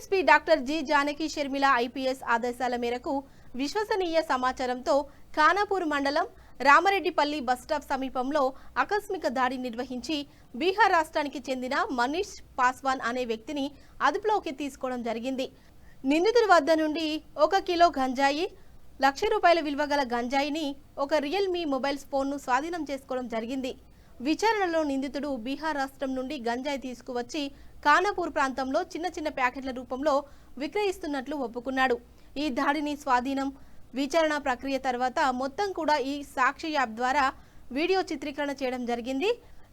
DSP doctor G Janaki Sharmila IPS ఆదేశాల మేరకు విశ్వసనీయ సమాచారంతో ఖానాపూర్ మండలం రామరెడ్డిపల్లి బస్టాప్ సమీపంలో ఆకస్మిక దాడి నిర్వహించి బీహార్ రాష్ట్రానికి చెందిన మనీష్ పాస్వాన్ అనే వ్యక్తిని అదుపులోకి తీసుకోవడం జరిగింది. నిందితుడి వద్ద నుండి 1 కిలో గంజాయి, ₹1,00,000 విలువ గల గంజాయిని, ఒక రియల్మీ మొబైల్ ఫోన్ను స్వాధీనం చేసుకోవడం జరిగింది. విచారణలో నిందితుడు బీహార్ రాష్ట్రం నుండి గంజాయి తీసుకువచ్చి ఖానాపూర్ ప్రాంతంలో చిన్న చిన్న ప్యాకెట్ల రూపంలో విక్రయిస్తున్నట్లు ఒప్పుకున్నాడు. ఈ దాడిని స్వాధీనం విచారణ ప్రక్రియ తర్వాత మొత్తం కూడా ఈ సాక్షి యాప్ ద్వారా వీడియో చిత్రీకరణ చేయడం జరిగింది.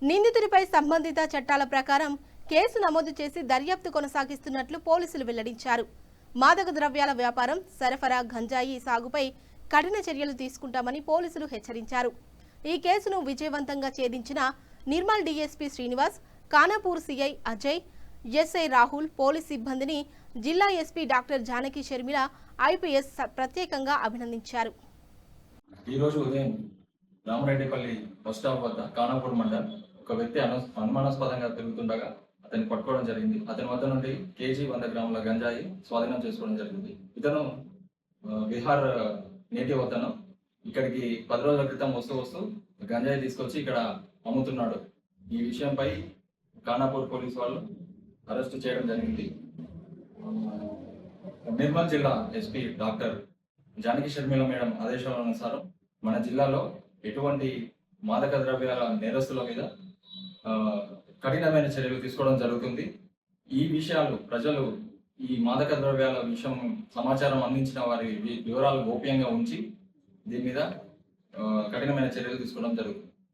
నిందితుడిపై సంబంధిత చట్టాల ప్రకారం కేసు నమోదు చేసి దర్యాప్తు కొనసాగిస్తున్నట్లు పోలీసులు వెల్లడించారు. మాదక ద్రవ్యాల వ్యాపారం, సరఫరా, గంజాయి సాగుపై కఠిన చర్యలు తీసుకుంటామని పోలీసులు హెచ్చరించారు. ఈ కేసును విజయవంతంగా ఛేదించిన Nirmal DSP Srinivas, Khanapur CI Ajay, SI Rahul, police సిబ్బందిని జిల్లా SP doctor Janaki Sharmila IPS ప్రత్యేకంగా అభినందించారు. ఈ రోజు ఉదయం రామరెడ్డిపల్లి బస్ స్టాప్ వద్ద ఖానాపూర్ మండల్ ఒక వ్యక్తి అనుమానాస్పదంగా తిరుగుతుండగా అతన్ని పట్టుకోవడం జరిగింది. అతని వద్ద నుండి కేజీ 100 గ్రాముల గంజాయి స్వాధీనం చేసుకోవడం జరిగింది. ఇతను బీహార్ నేటివ్ అతను. ఇక్కడికి 10 రోజుల క్రితం వస్తూ గంజాయి తీసుకొచ్చి ఇక్కడ అమ్ముతున్నాడు. ఈ విషయంపై ఖానాపూర్ పోలీసు వాళ్ళు అరెస్టు చేయడం జరిగింది. నిర్మల్ జిల్లా SP doctor Janaki Sharmila madam ఆదేశాల అనుసారం మన జిల్లాలో ఎటువంటి మాదక ద్రవ్యాల నేరస్తుల మీద కఠినమైన చర్యలు తీసుకోవడం జరుగుతుంది. ఈ విషయాలు ప్రజలు ఈ మాదక ద్రవ్యాల విషయం సమాచారం అందించిన వారి వివరాలు గోప్యంగా ఉంచి దీని మీద కఠినమైన చర్యలు తీసుకోవడం జరుగుతుంది.